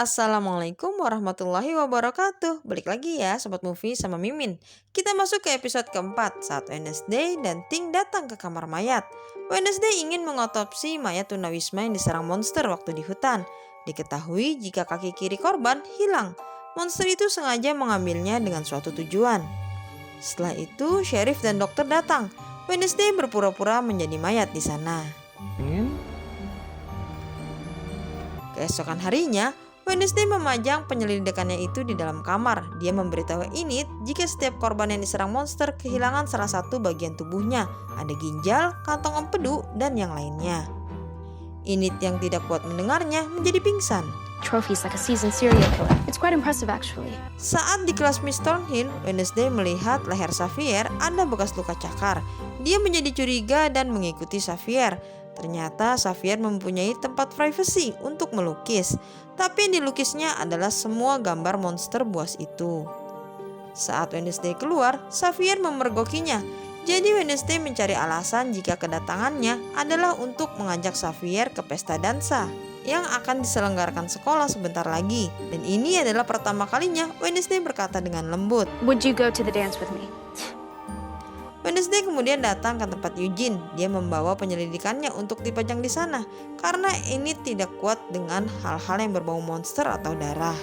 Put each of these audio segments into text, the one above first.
Assalamualaikum warahmatullahi wabarakatuh. Balik lagi ya Sobat Movie sama Mimin. Kita masuk ke episode keempat saat Wednesday dan Ting datang ke kamar mayat. Wednesday ingin mengotopsi mayat tunawisma yang diserang monster waktu di hutan. Diketahui jika kaki kiri korban hilang. Monster itu sengaja mengambilnya dengan suatu tujuan. Setelah itu sheriff dan dokter datang. Wednesday berpura-pura menjadi mayat di sana. Keesokan harinya, Wednesday memajang penyelidikannya itu di dalam kamar. Dia memberitahu Enid jika setiap korban yang diserang monster kehilangan salah satu bagian tubuhnya. Ada ginjal, kantong empedu, dan yang lainnya. Enid yang tidak kuat mendengarnya menjadi pingsan. Trophies like a seasoned serial killer. It's quite impressive actually. Saat di kelas Miss Thornhill, Wednesday melihat leher Xavier ada bekas luka cakar. Dia menjadi curiga dan mengikuti Xavier. Ternyata Xavier mempunyai tempat privasi untuk melukis, tapi yang dilukisnya adalah semua gambar monster buas itu. Saat Wednesday keluar, Xavier memergokinya. Jadi Wednesday mencari alasan jika kedatangannya adalah untuk mengajak Xavier ke pesta dansa yang akan diselenggarakan sekolah sebentar lagi. Dan ini adalah pertama kalinya Wednesday berkata dengan lembut. Would you go to the dance with me? Wednesday kemudian datang ke tempat Eugene. Dia membawa penyelidikannya untuk dipajang di sana karena ini tidak kuat dengan hal-hal yang berbau monster atau darah.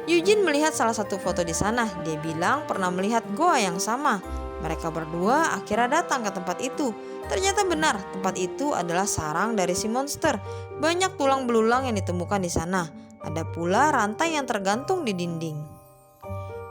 Eugene melihat salah satu foto di sana. Dia bilang pernah melihat goa yang sama. Mereka berdua akhirnya datang ke tempat itu. Ternyata benar, tempat itu adalah sarang dari si monster. Banyak tulang belulang yang ditemukan di sana. Ada pula rantai yang tergantung di dinding.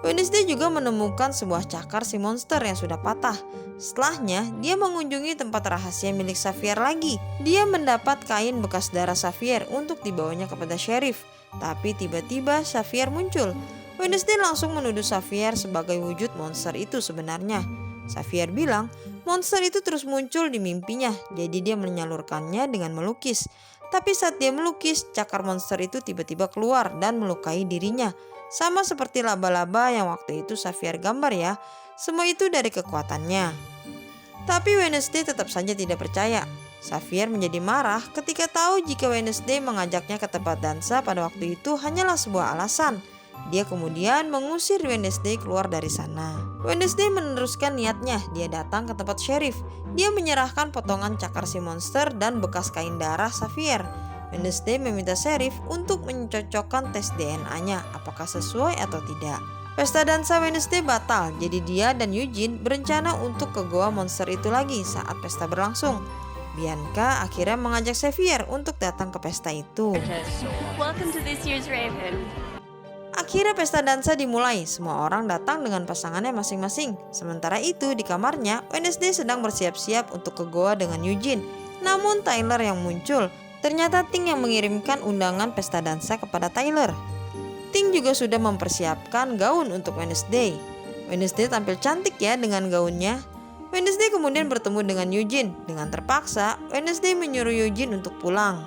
Wednesday juga menemukan sebuah cakar si monster yang sudah patah. Setelahnya, dia mengunjungi tempat rahasia milik Xavier lagi. Dia mendapat kain bekas darah Xavier untuk dibawanya kepada sheriff. Tapi tiba-tiba Xavier muncul. Wednesday langsung menuduh Xavier sebagai wujud monster itu sebenarnya. Xavier bilang, monster itu terus muncul di mimpinya, jadi dia menyalurkannya dengan melukis. Tapi saat dia melukis, cakar monster itu tiba-tiba keluar dan melukai dirinya. Sama seperti laba-laba yang waktu itu Xavier gambar ya. Semua itu dari kekuatannya. Tapi Wednesday tetap saja tidak percaya. Xavier menjadi marah ketika tahu jika Wednesday mengajaknya ke tempat dansa pada waktu itu hanyalah sebuah alasan. Dia kemudian mengusir Wednesday keluar dari sana. Wednesday meneruskan niatnya. Dia datang ke tempat sheriff. Dia menyerahkan potongan cakar si monster dan bekas kain darah Xavier. Wednesday meminta sheriff untuk mencocokkan tes DNA-nya apakah sesuai atau tidak. Pesta dansa Wednesday batal, jadi dia dan Eugene berencana untuk ke goa monster itu lagi saat pesta berlangsung. Bianca akhirnya mengajak Xavier untuk datang ke pesta itu. Welcome to this year's Raven. Akhirnya pesta dansa dimulai, semua orang datang dengan pasangannya masing-masing. Sementara itu di kamarnya, Wednesday sedang bersiap-siap untuk ke goa dengan Eugene. Namun Tyler yang muncul. Ternyata Ting yang mengirimkan undangan pesta dansa kepada Tyler. Ting juga sudah mempersiapkan gaun untuk Wednesday. Wednesday tampil cantik ya dengan gaunnya. Wednesday kemudian bertemu dengan Eugene. Dengan terpaksa, Wednesday menyuruh Eugene untuk pulang.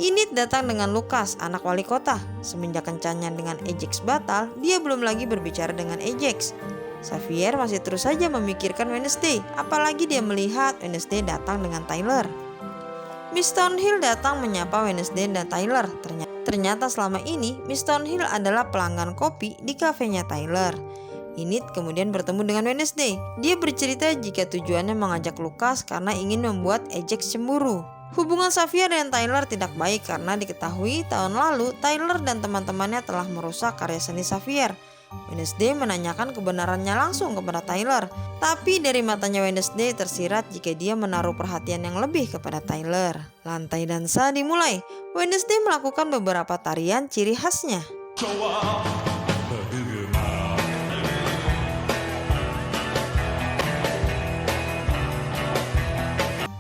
Enid datang dengan Lucas, anak wali kota. Semenjak kencannya dengan Ajax batal, dia belum lagi berbicara dengan Ajax. Xavier masih terus saja memikirkan Wednesday, apalagi dia melihat Wednesday datang dengan Tyler. Miss Thornhill datang menyapa Wednesday dan Tyler. Ternyata selama ini Miss Thornhill adalah pelanggan kopi di kafenya Tyler. Enid kemudian bertemu dengan Wednesday. Dia bercerita jika tujuannya mengajak Lucas karena ingin membuat Ajax cemburu. Hubungan Xavier dan Tyler tidak baik karena diketahui tahun lalu Tyler dan teman-temannya telah merusak karya seni Xavier. Wednesday menanyakan kebenarannya langsung kepada Tyler, tapi dari matanya Wednesday tersirat jika dia menaruh perhatian yang lebih kepada Tyler. Lantai dansa dimulai. Wednesday melakukan beberapa tarian ciri khasnya.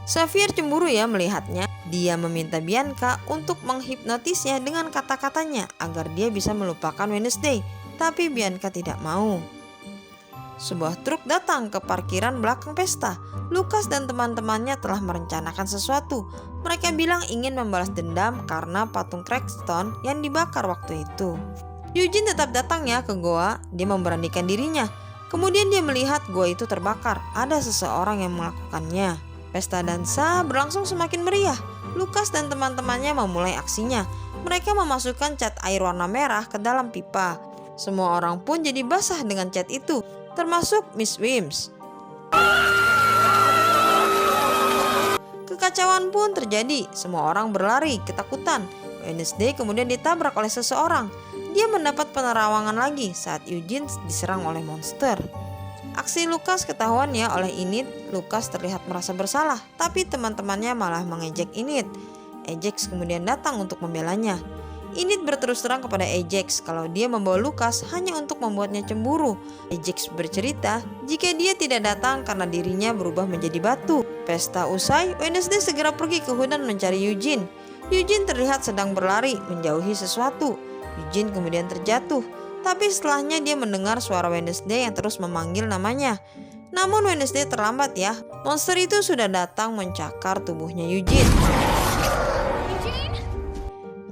Xavier cemburu ya melihatnya. Dia meminta Bianca untuk menghipnotisnya dengan kata-katanya agar dia bisa melupakan Wednesday. Tapi Bianca tidak mau. Sebuah truk datang ke parkiran belakang pesta. Lucas dan teman-temannya telah merencanakan sesuatu. Mereka bilang ingin membalas dendam karena patung Crackstone yang dibakar waktu itu. Eugene tetap datang ya ke goa. Dia memberanikan dirinya. Kemudian dia melihat goa itu terbakar. Ada seseorang yang melakukannya. Pesta dansa berlangsung semakin meriah. Lucas dan teman-temannya memulai aksinya. Mereka memasukkan cat air warna merah ke dalam pipa. Semua orang pun jadi basah dengan cat itu, termasuk Miss Wims. Kekacauan pun terjadi, semua orang berlari ketakutan. Wednesday kemudian ditabrak oleh seseorang. Dia mendapat penerawangan lagi saat Eugene diserang oleh monster. Aksi Lucas ketahuannya oleh Enid. Lucas terlihat merasa bersalah, tapi teman-temannya malah mengejek Enid. Ajax kemudian datang untuk membelanya. Enid berterus terang kepada Ajax kalau dia membawa Lucas hanya untuk membuatnya cemburu. Ajax bercerita jika dia tidak datang karena dirinya berubah menjadi batu. Pesta usai, Wednesday segera pergi ke hutan mencari Eugene. Eugene terlihat sedang berlari menjauhi sesuatu. Eugene kemudian terjatuh. Tapi setelahnya dia mendengar suara Wednesday yang terus memanggil namanya. Namun Wednesday terlambat ya. Monster itu sudah datang mencakar tubuhnya Eugene.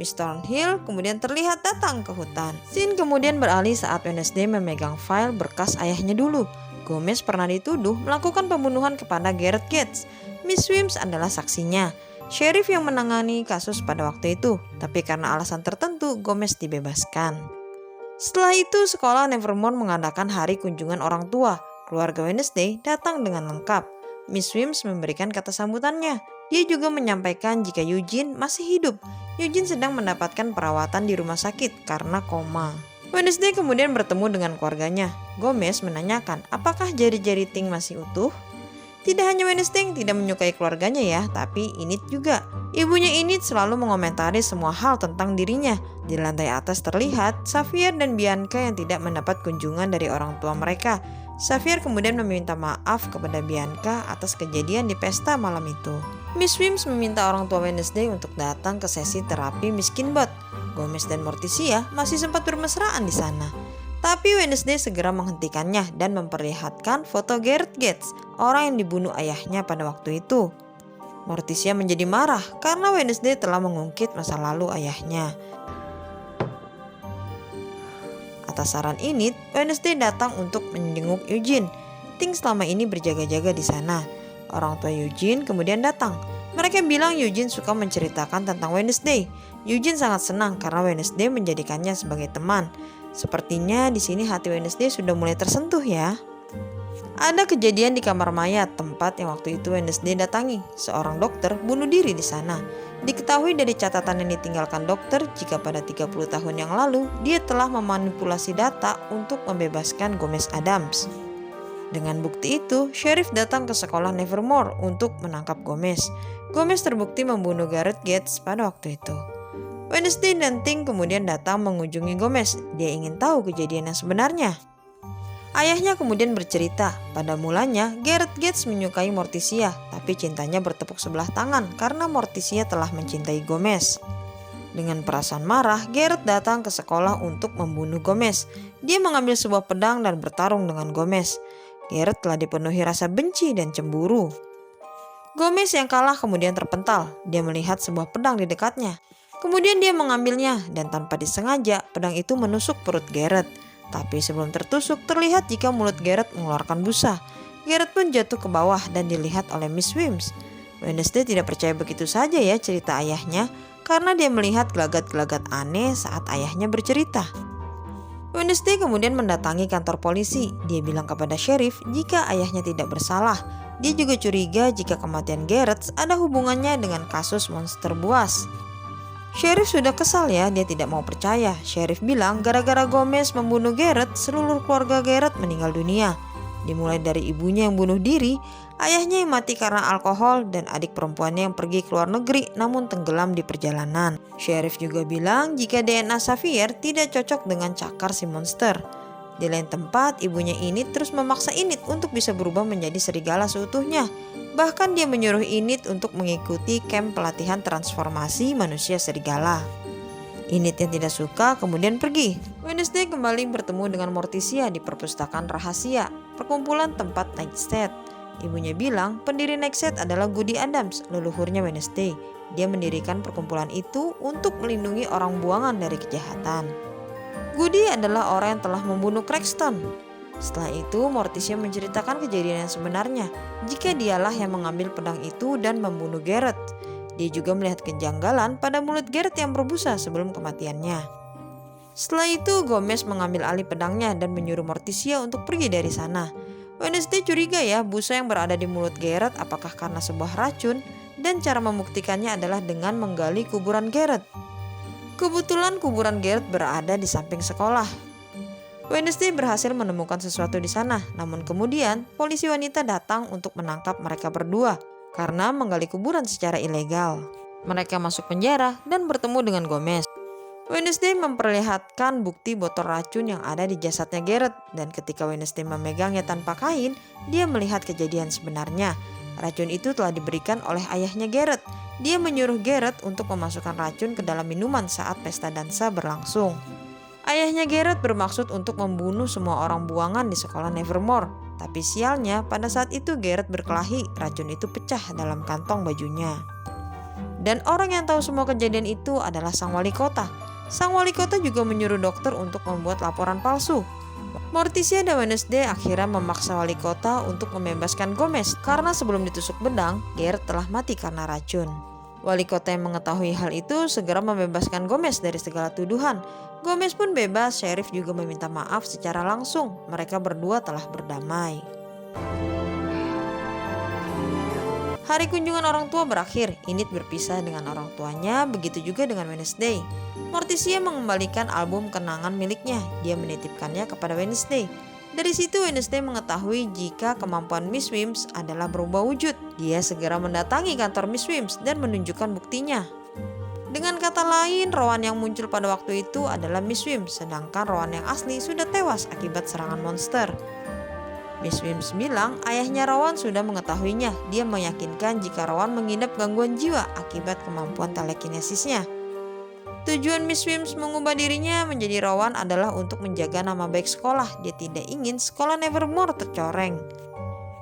Miss Thornhill kemudian terlihat datang ke hutan. Scene kemudian beralih saat Wednesday memegang file berkas ayahnya dulu. Gomez pernah dituduh melakukan pembunuhan kepada Gareth Gates. Miss Wims adalah saksinya. Sheriff yang menangani kasus pada waktu itu. Tapi karena alasan tertentu, Gomez dibebaskan. Setelah itu, sekolah Nevermore mengadakan hari kunjungan orang tua. Keluarga Wednesday datang dengan lengkap. Miss Wims memberikan kata sambutannya. Dia juga menyampaikan jika Eugene masih hidup. Eugene sedang mendapatkan perawatan di rumah sakit karena koma. Wednesday kemudian bertemu dengan keluarganya. Gomez menanyakan apakah jari-jari Ting masih utuh. Tidak hanya Wednesday yang tidak menyukai keluarganya ya, tapi Enid juga. Ibunya Enid selalu mengomentari semua hal tentang dirinya. Di lantai atas terlihat Xavier dan Bianca yang tidak mendapat kunjungan dari orang tua mereka. Xavier kemudian meminta maaf kepada Bianca atas kejadian di pesta malam itu. Miss Wims meminta orang tua Wednesday untuk datang ke sesi terapi miskin bot. Gomez dan Morticia masih sempat bermesraan di sana. Tapi Wednesday segera menghentikannya dan memperlihatkan foto Gareth Gates, orang yang dibunuh ayahnya pada waktu itu. Morticia menjadi marah karena Wednesday telah mengungkit masa lalu ayahnya. Atas saran Enid, Wednesday datang untuk menjenguk Eugene. Ting selama ini berjaga-jaga di sana. Orang tua Eugene kemudian datang. Mereka bilang Eugene suka menceritakan tentang Wednesday. Eugene sangat senang karena Wednesday menjadikannya sebagai teman. Sepertinya di sini hati Wednesday sudah mulai tersentuh ya. Ada kejadian di kamar mayat, tempat yang waktu itu Wednesday datangi. Seorang dokter bunuh diri di sana. Diketahui dari catatan yang ditinggalkan dokter jika pada 30 tahun yang lalu dia telah memanipulasi data untuk membebaskan Gomez Adams. Dengan bukti itu, Sheriff datang ke sekolah Nevermore untuk menangkap Gomez. Gomez terbukti membunuh Gareth Gates pada waktu itu. Wednesday dan Ting kemudian datang mengunjungi Gomez. Dia ingin tahu kejadian yang sebenarnya. Ayahnya kemudian bercerita, pada mulanya Gareth Gates menyukai Morticia, tapi cintanya bertepuk sebelah tangan karena Morticia telah mencintai Gomez. Dengan perasaan marah, Gareth datang ke sekolah untuk membunuh Gomez. Dia mengambil sebuah pedang dan bertarung dengan Gomez. Gareth telah dipenuhi rasa benci dan cemburu. Gomez yang kalah kemudian terpental. Dia melihat sebuah pedang di dekatnya. Kemudian dia mengambilnya dan tanpa disengaja pedang itu menusuk perut Gareth. Tapi sebelum tertusuk terlihat jika mulut Gareth mengeluarkan busa. Gareth pun jatuh ke bawah dan dilihat oleh Miss Wims. Wednesday tidak percaya begitu saja ya cerita ayahnya karena dia melihat gelagat-gelagat aneh saat ayahnya bercerita. Wednesday kemudian mendatangi kantor polisi. Dia bilang kepada sheriff jika ayahnya tidak bersalah. Dia juga curiga jika kematian Gareth ada hubungannya dengan kasus monster buas. Sheriff sudah kesal ya, dia tidak mau percaya. Sheriff bilang gara-gara Gomez membunuh Gareth, seluruh keluarga Gareth meninggal dunia. Dimulai dari ibunya yang bunuh diri, ayahnya yang mati karena alkohol, dan adik perempuannya yang pergi ke luar negeri namun tenggelam di perjalanan. Sheriff juga bilang jika DNA Xavier tidak cocok dengan cakar si monster. Di lain tempat, ibunya Enid terus memaksa Enid untuk bisa berubah menjadi serigala seutuhnya. Bahkan dia menyuruh Enid untuk mengikuti camp pelatihan transformasi manusia serigala. Enid yang tidak suka kemudian pergi. Wednesday kembali bertemu dengan Morticia di perpustakaan rahasia, perkumpulan tempat Nightshade. Ibunya bilang pendiri Nightshade adalah Goody Adams, leluhurnya Wednesday. Dia mendirikan perkumpulan itu untuk melindungi orang buangan dari kejahatan. Goody adalah orang yang telah membunuh Cragston. Setelah itu, Morticia menceritakan kejadian yang sebenarnya, jika dialah yang mengambil pedang itu dan membunuh Gareth. Dia juga melihat kejanggalan pada mulut Garrett yang berbusa sebelum kematiannya. Setelah itu Gomez mengambil alih pedangnya dan menyuruh Morticia untuk pergi dari sana. Wednesday curiga ya busa yang berada di mulut Garrett apakah karena sebuah racun, dan cara membuktikannya adalah dengan menggali kuburan Garrett. Kebetulan kuburan Garrett berada di samping sekolah. Wednesday berhasil menemukan sesuatu di sana, namun kemudian polisi wanita datang untuk menangkap mereka berdua karena menggali kuburan secara ilegal. Mereka masuk penjara dan bertemu dengan Gomez. Wednesday memperlihatkan bukti botol racun yang ada di jasadnya Garrett, dan ketika Wednesday memegangnya tanpa kain, dia melihat kejadian sebenarnya. Racun itu telah diberikan oleh ayahnya Garrett. Dia menyuruh Garrett untuk memasukkan racun ke dalam minuman saat pesta dansa berlangsung. Ayahnya Garrett bermaksud untuk membunuh semua orang buangan di sekolah Nevermore. Tapi sialnya pada saat itu Garrett berkelahi, racun itu pecah dalam kantong bajunya. Dan orang yang tahu semua kejadian itu adalah sang wali kota. Sang wali kota juga menyuruh dokter untuk membuat laporan palsu. Morticia dan Wednesday akhirnya memaksa wali kota untuk membebaskan Gomez karena sebelum ditusuk pedang, Garrett telah mati karena racun. Wali kota yang mengetahui hal itu segera membebaskan Gomez dari segala tuduhan. Gomez pun bebas, sheriff juga meminta maaf secara langsung. Mereka berdua telah berdamai. Hari kunjungan orang tua berakhir. Enid berpisah dengan orang tuanya, begitu juga dengan Wednesday. Morticia mengembalikan album kenangan miliknya. Dia menitipkannya kepada Wednesday. Dari situ Wednesday mengetahui jika kemampuan Miss Wims adalah berubah wujud. Dia segera mendatangi kantor Miss Wims dan menunjukkan buktinya. Dengan kata lain, Rowan yang muncul pada waktu itu adalah Miss Wims, sedangkan Rowan yang asli sudah tewas akibat serangan monster. Miss Wims bilang ayahnya Rowan sudah mengetahuinya. Dia meyakinkan jika Rowan mengidap gangguan jiwa akibat kemampuan telekinesisnya. Tujuan Miss Wims mengubah dirinya menjadi Rowan adalah untuk menjaga nama baik sekolah. Dia tidak ingin sekolah Nevermore tercoreng.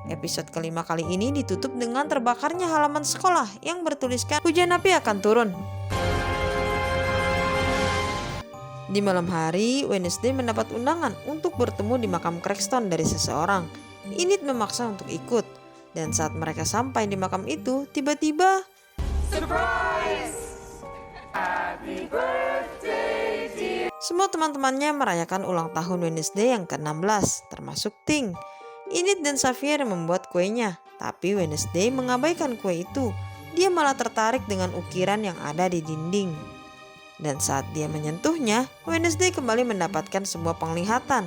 Episode kelima kali ini ditutup dengan terbakarnya halaman sekolah yang bertuliskan hujan api akan turun. Di malam hari, Wednesday mendapat undangan untuk bertemu di makam Cragston dari seseorang. Enid memaksa untuk ikut. Dan saat mereka sampai di makam itu, tiba-tiba surprise! Happy birthday, dear. Semua teman-temannya merayakan ulang tahun Wednesday yang ke-16, termasuk Ting. Enid dan Xavier membuat kuenya, tapi Wednesday mengabaikan kue itu. Dia malah tertarik dengan ukiran yang ada di dinding. Dan saat dia menyentuhnya, Wednesday kembali mendapatkan sebuah penglihatan.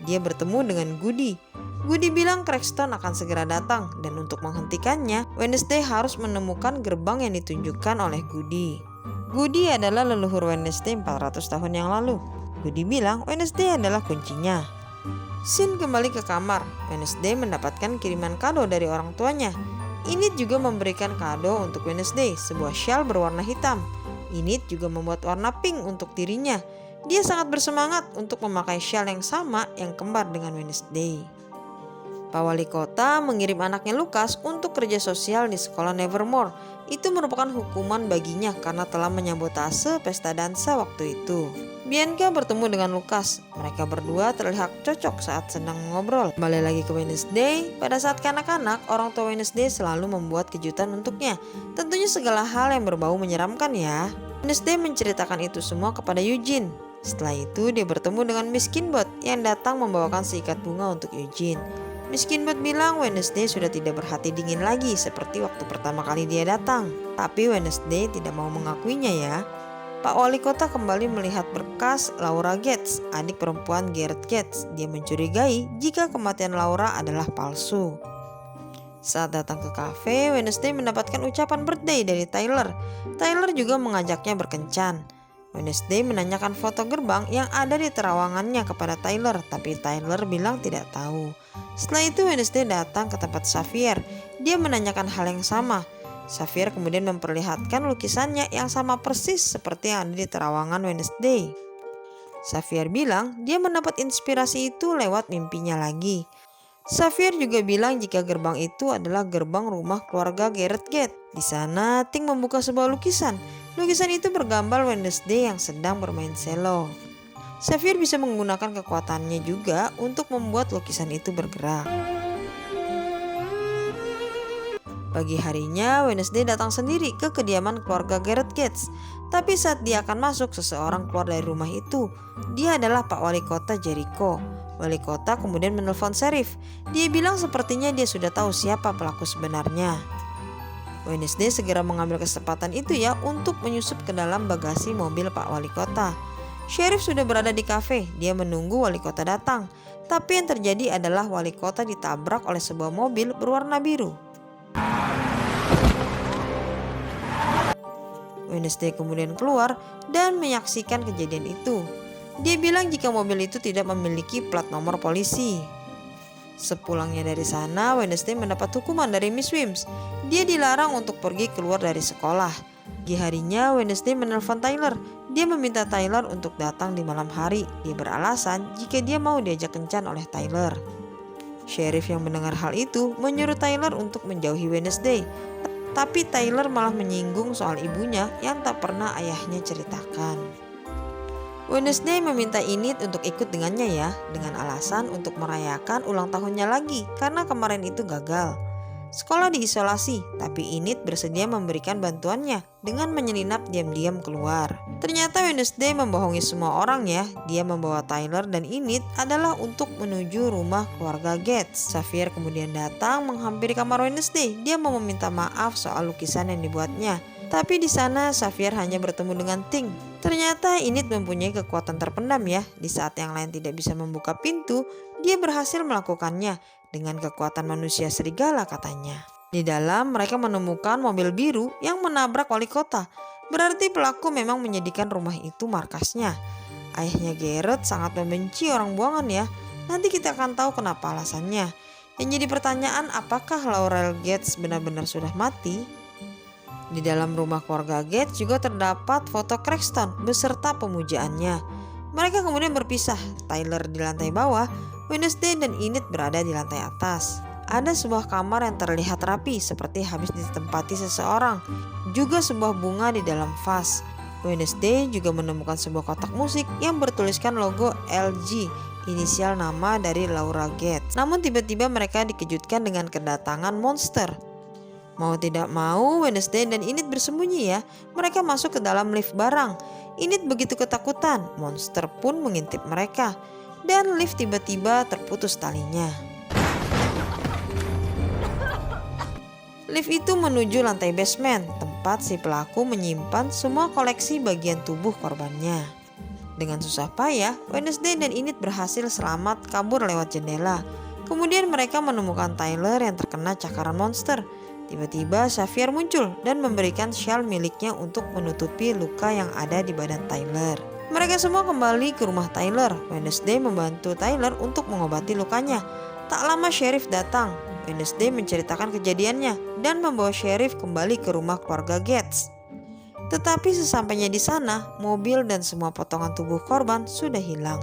Dia bertemu dengan Goody. Goody bilang Cragston akan segera datang, dan untuk menghentikannya, Wednesday harus menemukan gerbang yang ditunjukkan oleh Goody. Goody adalah leluhur Wednesday 400 tahun yang lalu. Goody bilang Wednesday adalah kuncinya. Sin kembali ke kamar. Wednesday mendapatkan kiriman kado dari orang tuanya. Enid juga memberikan kado untuk Wednesday, sebuah shawl berwarna hitam. Enid juga membuat warna pink untuk dirinya. Dia sangat bersemangat untuk memakai shawl yang sama yang kembar dengan Wednesday. Pak Wali Kota mengirim anaknya Lucas untuk kerja sosial di sekolah Nevermore. Itu merupakan hukuman baginya karena telah menyabotase pesta dansa waktu itu. Bianca bertemu dengan Lucas. Mereka berdua terlihat cocok saat sedang mengobrol. Kembali lagi ke Wednesday. Pada saat kanak-kanak, orang tua Wednesday selalu membuat kejutan untuknya. Tentunya segala hal yang berbau menyeramkan ya. Wednesday menceritakan itu semua kepada Eugene. Setelah itu dia bertemu dengan Miss Kinbot yang datang membawakan seikat bunga untuk Eugene. Miss Kinbot bilang Wednesday sudah tidak berhati dingin lagi seperti waktu pertama kali dia datang. Tapi Wednesday tidak mau mengakuinya ya. Pak Wali Kota kembali melihat berkas Laura Gates, adik perempuan Garrett Gates. Dia mencurigai jika kematian Laura adalah palsu. Saat datang ke kafe, Wednesday mendapatkan ucapan birthday dari Tyler. Tyler juga mengajaknya berkencan. Wednesday menanyakan foto gerbang yang ada di terawangannya kepada Tyler, tapi Tyler bilang tidak tahu. Setelah itu Wednesday datang ke tempat Xavier. Dia menanyakan hal yang sama. Xavier kemudian memperlihatkan lukisannya yang sama persis seperti yang ada di terawangan Wednesday. Xavier bilang dia mendapat inspirasi itu lewat mimpinya lagi. Xavier juga bilang jika gerbang itu adalah gerbang rumah keluarga Garrett Gates. Di sana, Ting membuka sebuah lukisan. Lukisan itu bergambar Wednesday yang sedang bermain selo. Xavier bisa menggunakan kekuatannya juga untuk membuat lukisan itu bergerak. Pagi harinya, Wednesday datang sendiri ke kediaman keluarga Gareth Gates. Tapi saat dia akan masuk, seseorang keluar dari rumah itu. Dia adalah Pak Wali Kota Jericho. Wali kota kemudian menelpon Sheriff. Dia bilang sepertinya dia sudah tahu siapa pelaku sebenarnya. Wednesday segera mengambil kesempatan itu ya untuk menyusup ke dalam bagasi mobil Pak Wali Kota. Sheriff sudah berada di kafe. Dia menunggu Wali Kota datang. Tapi yang terjadi adalah Wali Kota ditabrak oleh sebuah mobil berwarna biru. Wednesday kemudian keluar dan menyaksikan kejadian itu. Dia bilang jika mobil itu tidak memiliki plat nomor polisi. Sepulangnya dari sana, Wednesday mendapat hukuman dari Miss Wims. Dia dilarang untuk pergi keluar dari sekolah. Di harinya, Wednesday menelpon Tyler. Dia meminta Tyler untuk datang di malam hari. Dia beralasan jika dia mau diajak kencan oleh Tyler. Sheriff yang mendengar hal itu menyuruh Tyler untuk menjauhi Wednesday. Tapi Tyler malah menyinggung soal ibunya yang tak pernah ayahnya ceritakan. Wednesday meminta Enid untuk ikut dengannya ya, dengan alasan untuk merayakan ulang tahunnya lagi karena kemarin itu gagal. Sekolah diisolasi, tapi Enid bersedia memberikan bantuannya dengan menyelinap diam-diam keluar. Ternyata Wednesday membohongi semua orang ya. Dia membawa Tyler dan Enid adalah untuk menuju rumah keluarga Gates. Xavier kemudian datang menghampiri kamar Wednesday. Dia mau meminta maaf soal lukisan yang dibuatnya. Tapi di sana Xavier hanya bertemu dengan Ting. Ternyata Enid mempunyai kekuatan terpendam ya. Di saat yang lain tidak bisa membuka pintu, dia berhasil melakukannya dengan kekuatan manusia serigala katanya. Di dalam mereka menemukan mobil biru yang menabrak wali kota. Berarti pelaku memang menjadikan rumah itu markasnya. Ayahnya Gareth sangat membenci orang buangan ya. Nanti kita akan tahu kenapa alasannya. Yang jadi pertanyaan, apakah Laurel Gates benar-benar sudah mati? Di dalam rumah keluarga Gates juga terdapat foto Cranston beserta pemujaannya. Mereka kemudian berpisah, Tyler di lantai bawah, Wednesday dan Enid berada di lantai atas. Ada sebuah kamar yang terlihat rapi seperti habis ditempati seseorang. Juga sebuah bunga di dalam vas. Wednesday juga menemukan sebuah kotak musik yang bertuliskan logo LG, inisial nama dari Laura Gates. Namun tiba-tiba mereka dikejutkan dengan kedatangan monster. Mau tidak mau, Wednesday dan Enid bersembunyi ya. Mereka masuk ke dalam lift barang. Enid begitu ketakutan, monster pun mengintip mereka. Dan lift tiba-tiba terputus talinya. Lift itu menuju lantai basement, tempat si pelaku menyimpan semua koleksi bagian tubuh korbannya. Dengan susah payah, Wednesday dan Enid berhasil selamat kabur lewat jendela. Kemudian mereka menemukan Tyler yang terkena cakaran monster. Tiba-tiba Xavier muncul dan memberikan shawl miliknya untuk menutupi luka yang ada di badan Tyler. Mereka semua kembali ke rumah Tyler. Wednesday membantu Tyler untuk mengobati lukanya. Tak lama Sheriff datang. Wednesday menceritakan kejadiannya dan membawa Sheriff kembali ke rumah keluarga Gates. Tetapi sesampainya di sana, mobil dan semua potongan tubuh korban sudah hilang.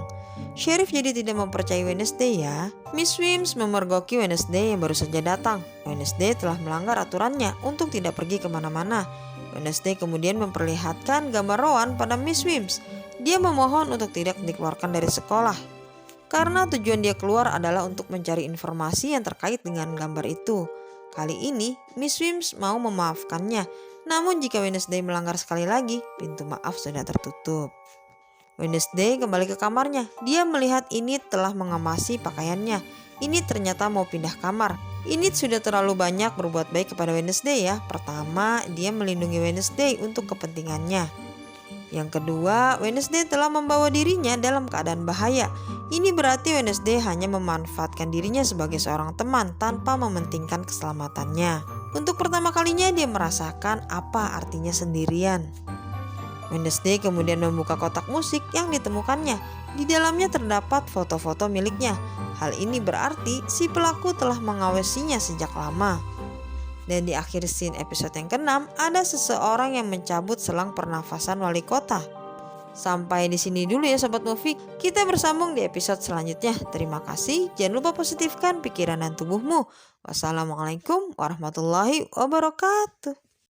Sheriff jadi tidak mempercayai Wednesday ya. Miss Wims memergoki Wednesday yang baru saja datang. Wednesday telah melanggar aturannya untuk tidak pergi kemana-mana. Wednesday kemudian memperlihatkan gambar Rowan pada Miss Wims. Dia memohon untuk tidak dikeluarkan dari sekolah. Karena tujuan dia keluar adalah untuk mencari informasi yang terkait dengan gambar itu. Kali ini Miss Wims mau memaafkannya. Namun jika Wednesday melanggar sekali lagi, pintu maaf sudah tertutup. Wednesday kembali ke kamarnya. Dia melihat Enid telah mengemasi pakaiannya. Enid ternyata mau pindah kamar. Enid sudah terlalu banyak berbuat baik kepada Wednesday ya. Pertama, dia melindungi Wednesday untuk kepentingannya. Yang kedua, Wednesday telah membawa dirinya dalam keadaan bahaya. Ini berarti Wednesday hanya memanfaatkan dirinya sebagai seorang teman tanpa mementingkan keselamatannya. Untuk pertama kalinya dia merasakan apa artinya sendirian. Wednesday kemudian membuka kotak musik yang ditemukannya. Di dalamnya terdapat foto-foto miliknya. Hal ini berarti si pelaku telah mengawasinya sejak lama. Dan di akhir scene episode yang ke-6 ada seseorang yang mencabut selang pernafasan wali kota. Sampai di sini dulu ya Sobat Movie. Kita bersambung di episode selanjutnya. Terima kasih. Jangan lupa positifkan pikiran dan tubuhmu. Wassalamualaikum warahmatullahi wabarakatuh.